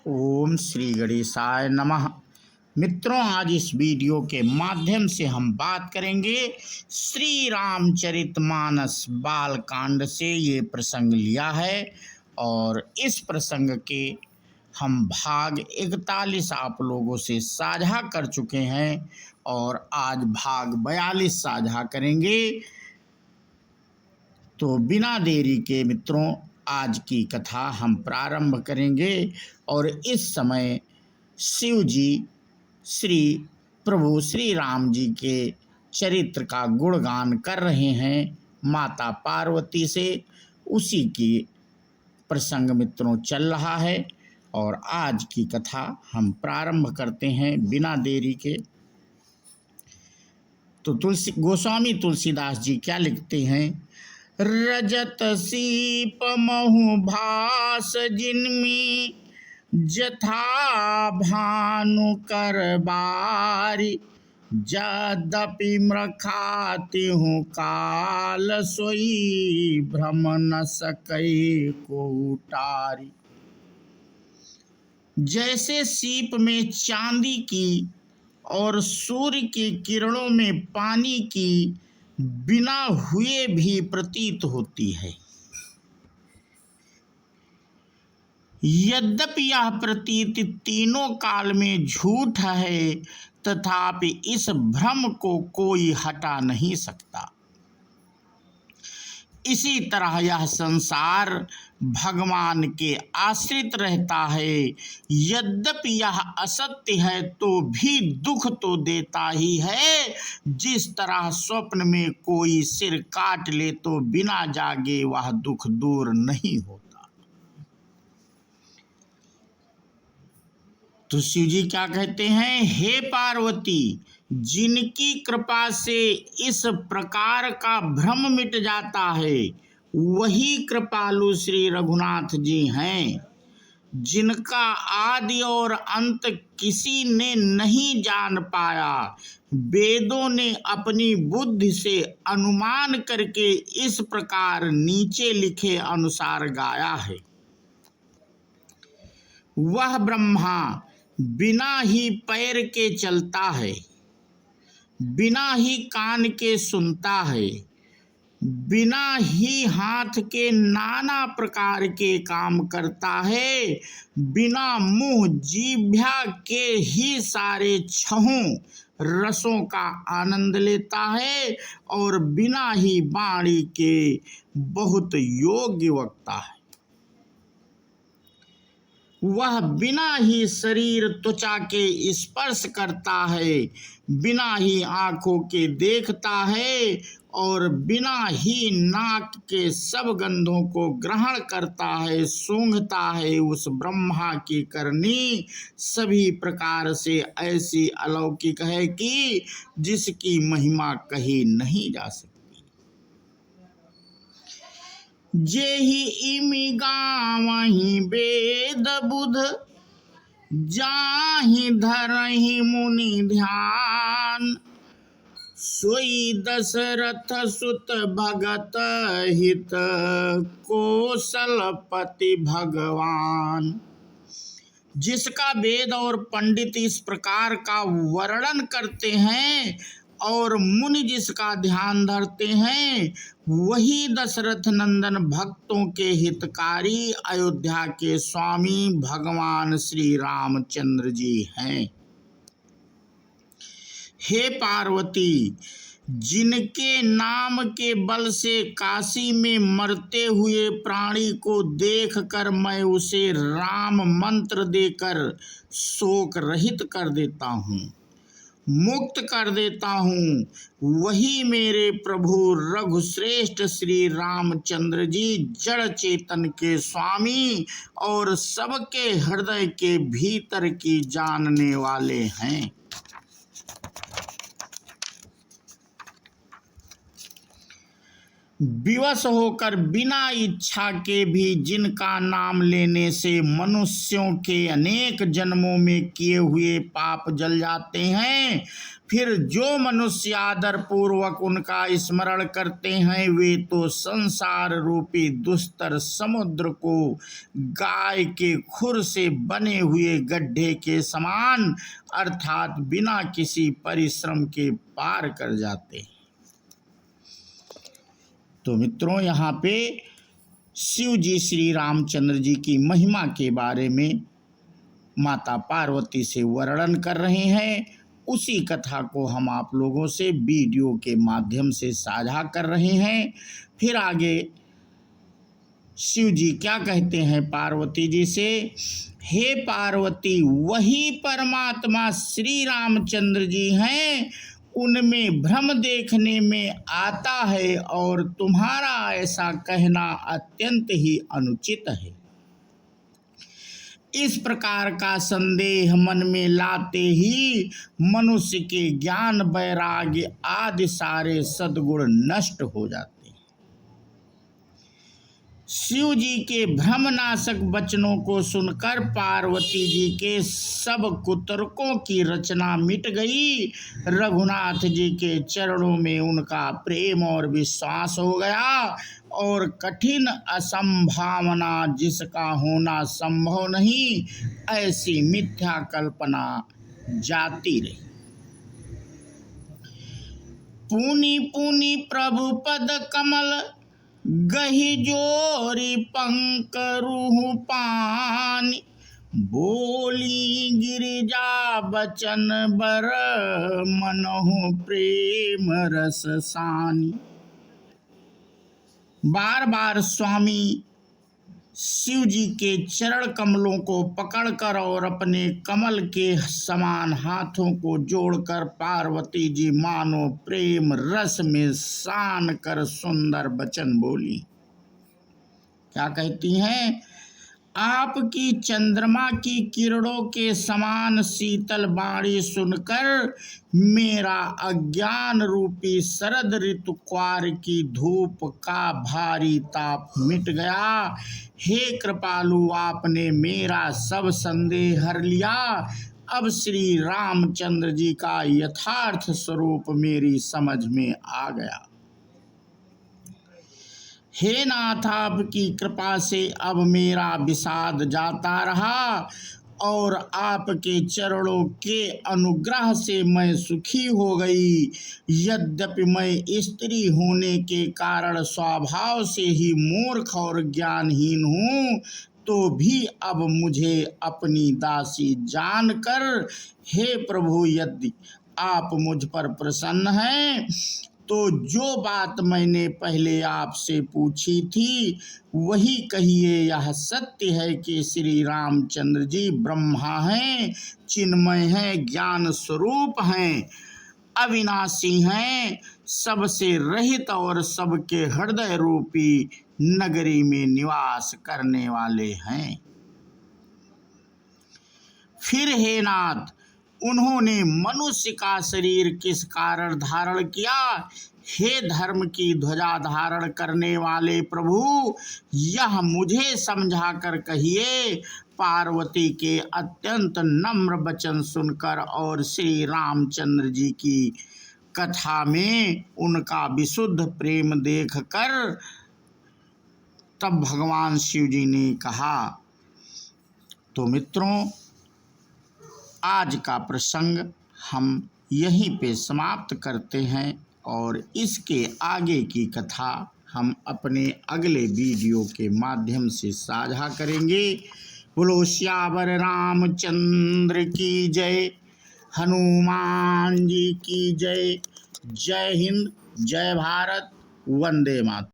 ओम श्री गणेशाय नमः। मित्रों, आज इस वीडियो के माध्यम से हम बात करेंगे श्री रामचरितमानस बाल कांड से ये प्रसंग लिया है और इस प्रसंग के हम भाग 41 आप लोगों से साझा कर चुके हैं और आज भाग 42 साझा करेंगे। तो बिना देरी के मित्रों, आज की कथा हम प्रारंभ करेंगे और इस समय शिव जी श्री प्रभु श्री राम जी के चरित्र का गुणगान कर रहे हैं माता पार्वती से। उसी की प्रसंग मित्रों चल रहा है और आज की कथा हम प्रारंभ करते हैं बिना देरी के। तो गोस्वामी तुलसीदास जी क्या लिखते हैं? रजत सीप महु भास जिनमी जथा भानु कर बारी यद्यपि मृखाति हूँ काल सोई भ्रम न सकै को उटारी। जैसे सीप में चांदी की और सूर्य की किरणों में पानी की बिना हुए भी प्रतीत होती है, यद्यपि यह प्रतीति तीनों काल में झूठ है, तथापि इस भ्रम को कोई हटा नहीं सकता। इसी तरह यह संसार भगवान के आश्रित रहता है, यद्यपि यह असत्य है तो भी दुख तो देता ही है। जिस तरह स्वप्न में कोई सिर काट ले तो बिना जागे वह दुख दूर नहीं होता। तो शिव जी क्या कहते हैं? हे पार्वती, जिनकी कृपा से इस प्रकार का भ्रम मिट जाता है वही कृपालु श्री रघुनाथ जी हैं, जिनका आदि और अंत किसी ने नहीं जान पाया। वेदों ने अपनी बुद्धि से अनुमान करके इस प्रकार नीचे लिखे अनुसार गाया है। वह ब्रह्मा बिना ही पैर के चलता है, बिना ही कान के सुनता है, बिना ही हाथ के नाना प्रकार के काम करता है, बिना मुंह जीभ्या के ही सारे छहों रसों का आनंद लेता है और बिना ही वाणी के बहुत योग्य वक्ता है। वह बिना ही शरीर त्वचा के स्पर्श करता है, बिना ही आँखों के देखता है और बिना ही नाक के सब गंधों को ग्रहण करता है, सूंघता है। उस ब्रह्मा की करनी सभी प्रकार से ऐसी अलौकिक है कि जिसकी महिमा कही नहीं जा सकती। जेहि इमि गावहि वेद बुध, जाहि धरहि मुनि ध्यान, सोई दशरथ सुत भगत हित, कौशलपति भगवान। जिसका वेद और पंडित इस प्रकार का वर्णन करते हैं और मुनि जिसका ध्यान धरते हैं, वही दशरथ नंदन भक्तों के हितकारी अयोध्या के स्वामी भगवान श्री रामचंद्र जी हैं। हे पार्वती, जिनके नाम के बल से काशी में मरते हुए प्राणी को देखकर मैं उसे राम मंत्र देकर शोक रहित कर देता हूँ, मुक्त कर देता हूँ, वही मेरे प्रभु रघुश्रेष्ठ श्री रामचंद्र जी जड़ चेतन के स्वामी और सबके हृदय के भीतर की जानने वाले हैं। विवश होकर बिना इच्छा के भी जिनका नाम लेने से मनुष्यों के अनेक जन्मों में किए हुए पाप जल जाते हैं, फिर जो मनुष्य आदर पूर्वक उनका स्मरण करते हैं वे तो संसार रूपी दुस्तर समुद्र को गाय के खुर से बने हुए गड्ढे के समान अर्थात बिना किसी परिश्रम के पार कर जाते हैं। तो मित्रों, यहाँ पे शिव जी श्री रामचंद्र जी की महिमा के बारे में माता पार्वती से वर्णन कर रहे हैं। उसी कथा को हम आप लोगों से वीडियो के माध्यम से साझा कर रहे हैं। फिर आगे शिव जी क्या कहते हैं पार्वती जी से, हे पार्वती, वही परमात्मा श्री रामचंद्र जी हैं, उनमें भ्रम देखने में आता है और तुम्हारा ऐसा कहना अत्यंत ही अनुचित है। इस प्रकार का संदेह मन में लाते ही मनुष्य के ज्ञान वैराग्य आदि सारे सद्गुण नष्ट हो जाते हैं। शिव जी के भ्रमनाशक वचनों को सुनकर पार्वती जी के सब कुतर्कों की रचना मिट गई। रघुनाथ जी के चरणों में उनका प्रेम और विश्वास हो गया और कठिन असंभावना जिसका होना संभव नहीं, ऐसी मिथ्या कल्पना जाती रही। पुनि पुनि प्रभु पद कमल गहि जोरी पंकरुहु पानी, बोली गिरिजा बचन बर मनहु प्रेम रस सानी। बार बार स्वामी शिव जी के चरण कमलों को पकड़कर और अपने कमल के समान हाथों को जोड़कर पार्वती जी मानो प्रेम रस में सान कर सुंदर वचन बोली। क्या कहती हैं, आपकी चंद्रमा की किरणों के समान शीतल वाणी सुनकर मेरा अज्ञान रूपी शरद ऋतु क्वार की धूप का भारी ताप मिट गया। हे कृपालु, आपने मेरा सब संदेह हर लिया। अब श्री रामचंद्र जी का यथार्थ स्वरूप मेरी समझ में आ गया। हे नाथ, आपकी कृपा से अब मेरा विषाद जाता रहा और आपके चरणों के अनुग्रह से मैं सुखी हो गई। यद्यपि मैं स्त्री होने के कारण स्वभाव से ही मूर्ख और ज्ञानहीन हूँ, तो भी अब मुझे अपनी दासी जानकर हे प्रभु, यदि आप मुझ पर प्रसन्न हैं तो जो बात मैंने पहले आपसे पूछी थी वही कहिए। यह सत्य है कि श्री रामचंद्र जी ब्रह्मा हैं, चिन्मय हैं, ज्ञान स्वरूप हैं, अविनाशी हैं, सबसे रहित और सबके हृदय रूपी नगरी में निवास करने वाले हैं। फिर हे नाथ, उन्होंने मनुष्य का शरीर किस कारण धारण किया? हे धर्म की ध्वजा धारण करने वाले प्रभु, यह मुझे समझा कर कहिए। पार्वती के अत्यंत नम्र वचन सुनकर और श्री रामचंद्र जी की कथा में उनका विशुद्ध प्रेम देखकर तब भगवान शिव जी ने कहा। तो मित्रों, आज का प्रसंग हम यहीं पे समाप्त करते हैं और इसके आगे की कथा हम अपने अगले वीडियो के माध्यम से साझा करेंगे। बोलो श्यावर रामचंद्र की जय, हनुमान जी की जय। जय हिंद, जय भारत, वंदे मातरम।